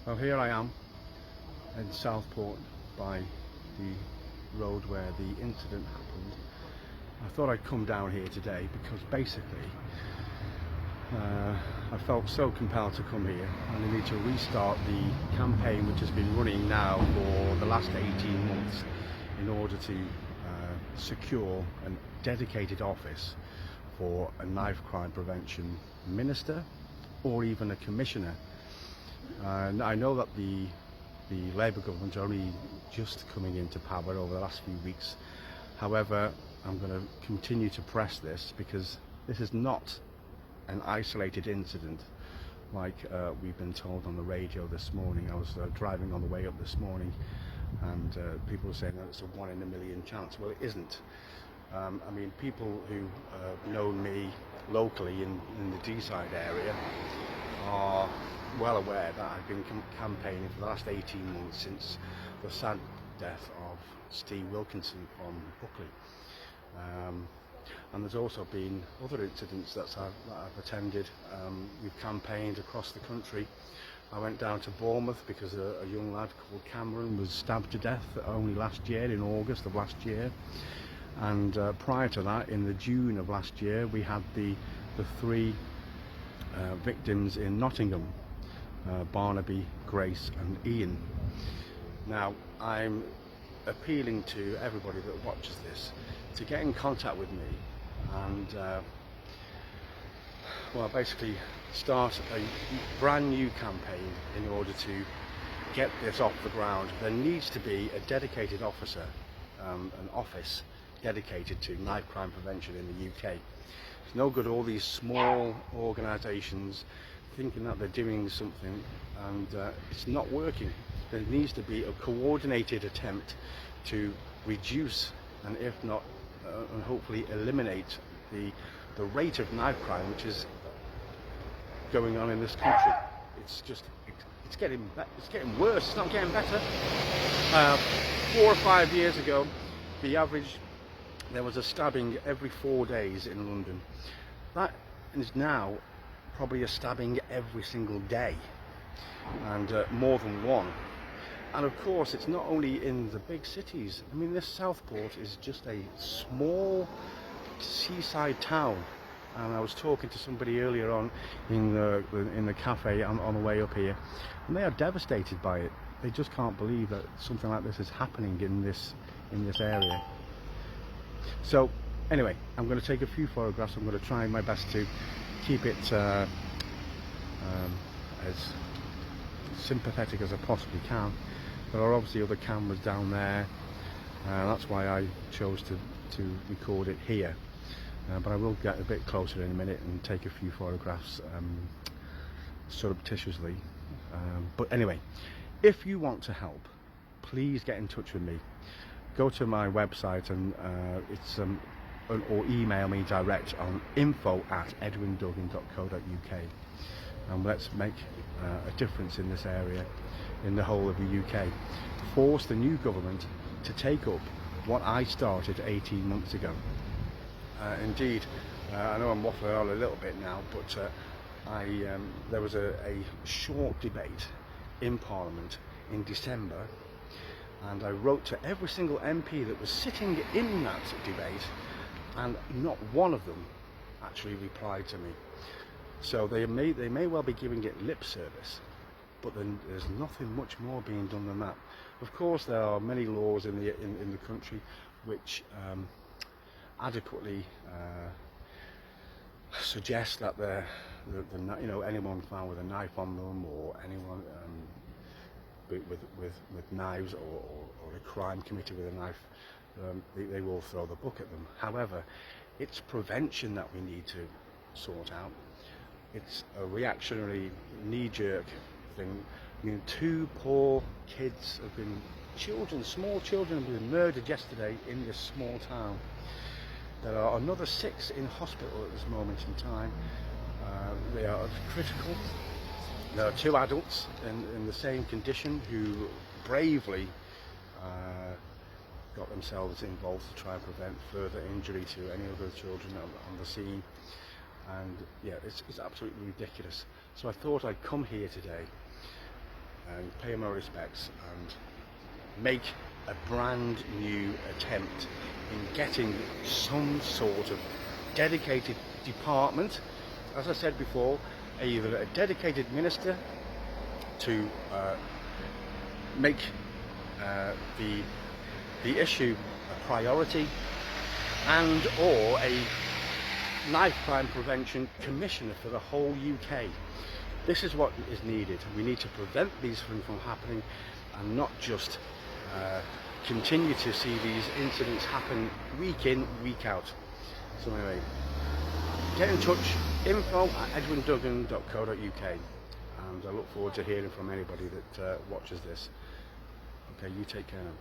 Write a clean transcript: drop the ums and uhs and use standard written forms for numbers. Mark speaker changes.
Speaker 1: Well, here I am in Southport by the road where the incident happened. I thought I'd come down here today because basically I felt so compelled to come here, and I need to restart the campaign which has been running now for the last 18 months in order to secure a dedicated office for a knife crime prevention minister or even a commissioner. I know that the Labour government are only just coming into power over the last few weeks. However, I'm going to continue to press this because this is not an isolated incident like we've been told on the radio this morning. I was driving on the way up this morning, and people were saying that it's a 1 in a million chance. Well, it isn't. I mean, people who know me locally in the Deeside area are well aware that I've been campaigning for the last 18 months since the sad death of Steve Wilkinson from Buckley. And there's also been other incidents that I've attended. We've campaigned across the country. I went down to Bournemouth because a young lad called Cameron was stabbed to death only last year, in August of last year. And prior to that, in the June of last year, we had the three victims in Nottingham, Barnaby, Grace and Ian. Now, I'm appealing to everybody that watches this to get in contact with me and well, basically start a brand new campaign in order to get this off the ground. There needs to be a dedicated officer, an office dedicated to knife crime prevention in the UK. It's no good all these small organisations thinking that they're doing something and it's not working. There needs to be a coordinated attempt to reduce, and if not and hopefully eliminate the rate of knife crime which is going on in this country. It's just it's getting worse. It's not getting better. 4 or 5 years ago, the average, there was a stabbing every 4 days in London. That is now probably a stabbing every single day, and more than one. And of course, it's not only in the big cities. I mean, this Southport is just a small seaside town. And I was talking to somebody earlier on in the cafe on the way up here, and they are devastated by it. They just can't believe that something like this is happening in this area. So anyway, I'm going to take a few photographs. I'm going to try my best to keep it as sympathetic as I possibly can. There are obviously other cameras down there, that's why I chose to record it here. But I will get a bit closer in a minute and take a few photographs surreptitiously. But anyway, if you want to help, please get in touch with me. Go to my website and or email me direct on info@edwinduggan.co.uk, and let's make a difference in this area, in the whole of the UK. Force the new government to take up what I started 18 months ago. Indeed, I know I'm waffling on a little bit now, but there was a short debate in Parliament in December, and I wrote to every single MP that was sitting in that debate, and not one of them actually replied to me. So they may well be giving it lip service, but then there's nothing much more being done than that. Of course, there are many laws in the country which adequately suggest that anyone found with a knife on them, or anyone with knives, or a crime committed with a knife, they will throw the book at them. However, it's prevention that we need to sort out. It's a reactionary, knee-jerk thing. I mean, 2 poor kids have been, small children have been murdered yesterday in this small town. There are another 6 in hospital at this moment in time. They are critical. There are 2 adults in the same condition who bravely got themselves involved to try and prevent further injury to any other children on the scene. And yeah, it's absolutely ridiculous. So I thought I'd come here today and pay my respects and make a brand new attempt in getting some sort of dedicated department, as I said before, either a dedicated minister to make the issue a priority, and or a knife crime prevention commissioner for the whole UK. This is what is needed. We need to prevent these things from happening and not just continue to see these incidents happen week in, week out. So anyway, get in touch, info@edwinduggan.co.uk, and I look forward to hearing from anybody that watches this. Okay, you take care now.